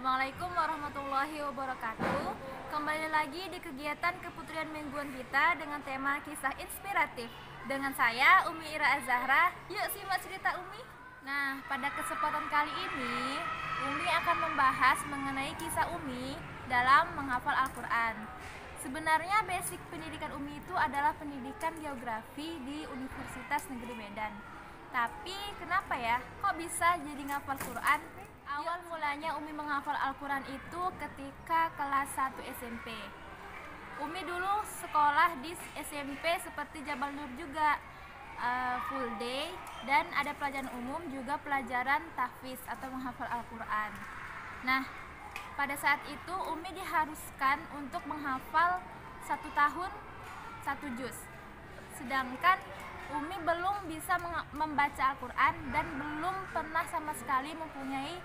Assalamualaikum warahmatullahi wabarakatuh. Kembali lagi di kegiatan keputrian mingguan kita dengan tema kisah inspiratif. Dengan saya Umi Ira Az-Zahra. Yuk simak cerita Umi. Nah, pada kesempatan kali ini Umi akan membahas mengenai kisah Umi dalam menghafal Al-Quran. Sebenarnya basic pendidikan Umi itu adalah pendidikan geografi di Universitas Negeri Medan. Tapi kenapa ya kok bisa jadi ngafal Quran? Awal mulanya Umi menghafal Al-Quran itu ketika kelas 1 SMP. Umi dulu sekolah di SMP seperti Jabal Nur juga, full day, dan ada pelajaran umum juga pelajaran tahfiz atau menghafal Al-Quran. Nah, pada saat itu Umi diharuskan untuk menghafal 1 tahun 1 juz. Sedangkan Umi belum bisa membaca Al-Quran dan belum pernah sama sekali mempunyai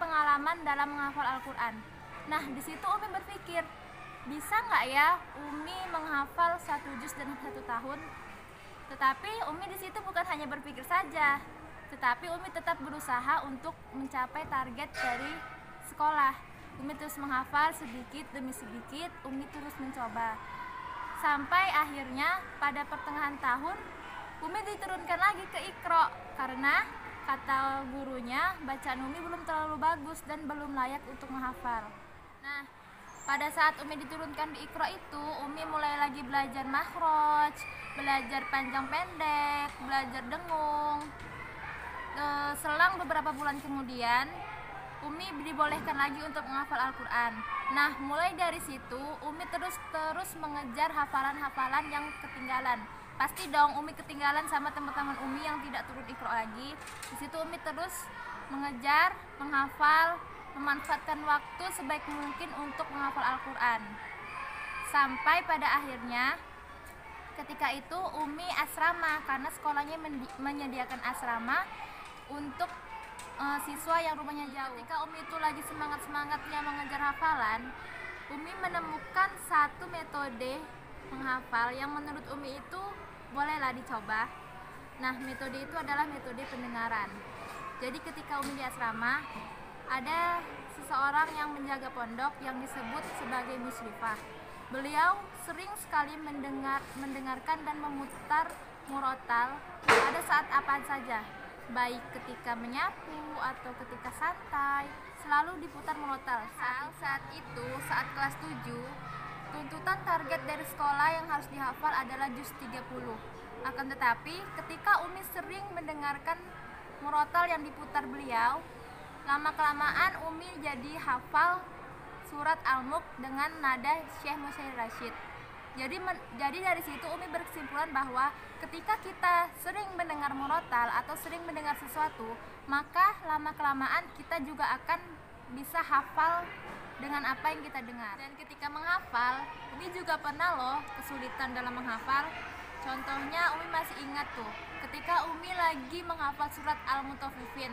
pengalaman dalam menghafal Al-Quran. Nah, di situ Umi berpikir, bisa nggak ya Umi menghafal 1 juz dalam 1 tahun? Tetapi Umi di situ bukan hanya berpikir saja, tetapi Umi tetap berusaha untuk mencapai target dari sekolah. Umi terus menghafal sedikit demi sedikit, Umi terus mencoba. Sampai akhirnya pada pertengahan tahun Umi diturunkan lagi ke Iqra karena kata gurunya bacaan Umi belum terlalu bagus dan belum layak untuk menghafal. Nah, pada saat Umi diturunkan di Iqra itu Umi mulai lagi belajar makhraj, belajar panjang pendek, belajar dengung. Selang beberapa bulan kemudian Umi dibolehkan lagi untuk menghafal Al-Quran. Nah, mulai dari situ Umi terus mengejar hafalan-hafalan yang ketinggalan. Pasti dong Umi ketinggalan sama teman-teman Umi yang tidak turun Iqra lagi. Di situ Umi terus mengejar, menghafal, memanfaatkan waktu sebaik mungkin untuk menghafal Al-Quran. Sampai pada akhirnya ketika itu Umi asrama karena sekolahnya menyediakan asrama untuk siswa yang rumahnya jauh. Ketika Umi itu lagi semangat-semangatnya mengejar hafalan, Umi menemukan satu metode menghafal yang menurut Umi itu bolehlah dicoba. Nah, metode itu adalah metode pendengaran. Jadi ketika Umi di asrama, ada seseorang yang menjaga pondok yang disebut sebagai musyrifah. Beliau sering sekali mendengarkan dan memutar murotal pada saat apa saja, baik ketika menyapu atau ketika santai, selalu diputar murotal. Saat itu, saat kelas 7, tuntutan target dari sekolah yang harus dihafal adalah juz 30. Akan tetapi, ketika Umi sering mendengarkan murotal yang diputar beliau, lama-kelamaan Umi jadi hafal surat Al-Mulk dengan nada Syekh Musyair Rasyid. Jadi dari situ Umi berkesimpulan bahwa ketika kita sering mendengar murotal atau sering mendengar sesuatu, maka lama-kelamaan kita juga akan bisa hafal dengan apa yang kita dengar. Dan ketika menghafal, Umi juga pernah loh kesulitan dalam menghafal. Contohnya Umi masih ingat tuh, ketika Umi lagi menghafal surat Al-Mutaffifin.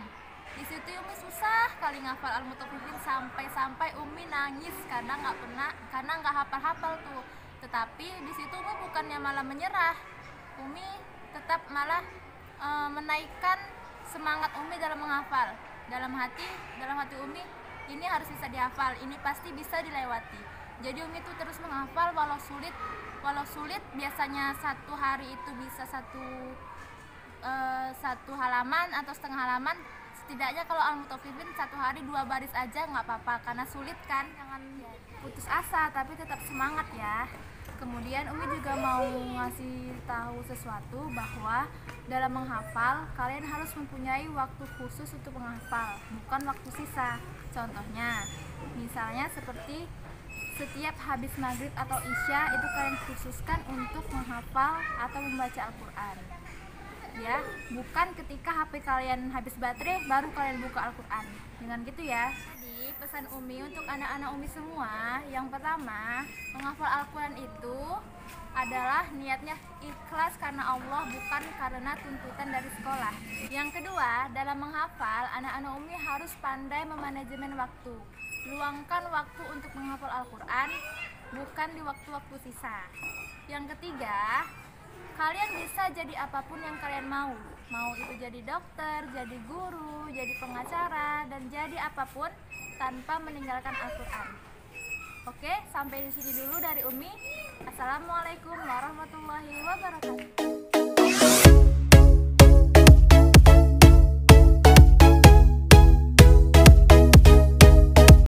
Di situ Umi susah kali menghafal Al-Mutaffifin sampai Umi nangis karena nggak hafal-hafal tuh. Tetapi di situ Umi bukannya malah menyerah. Umi tetap malah menaikkan semangat Umi dalam menghafal. Dalam hati Umi, ini harus bisa dihafal, ini pasti bisa dilewati. Jadi Umi itu terus menghafal walau sulit biasanya satu hari itu bisa satu halaman atau setengah halaman. Setidaknya kalau Al-Mutaffifin 1 hari 2 baris aja nggak apa-apa karena sulit kan. Jangan putus asa tapi tetap semangat ya. Kemudian Umi juga mau ngasih tahu sesuatu bahwa dalam menghafal kalian harus mempunyai waktu khusus untuk menghafal, bukan waktu sisa. Contohnya, misalnya seperti setiap habis maghrib atau isya itu kalian khususkan untuk menghafal atau membaca Al-Quran. Ya, bukan ketika HP kalian habis baterai baru kalian buka Al-Quran. Dengan gitu ya. Jadi pesan Umi untuk anak-anak Umi semua, yang pertama, menghafal Al-Quran itu adalah niatnya ikhlas karena Allah, bukan karena tuntutan dari sekolah. Yang kedua, dalam menghafal, anak-anak Umi harus pandai memanajemen waktu. Luangkan waktu untuk menghafal Al-Quran, bukan di waktu-waktu sisa. Yang ketiga, kalian bisa jadi apapun yang kalian mau. Mau itu jadi dokter, jadi guru, jadi pengacara, dan jadi apapun tanpa meninggalkan Al-Quran. Oke, sampai di sini dulu dari Umi. Assalamualaikum warahmatullahi wabarakatuh.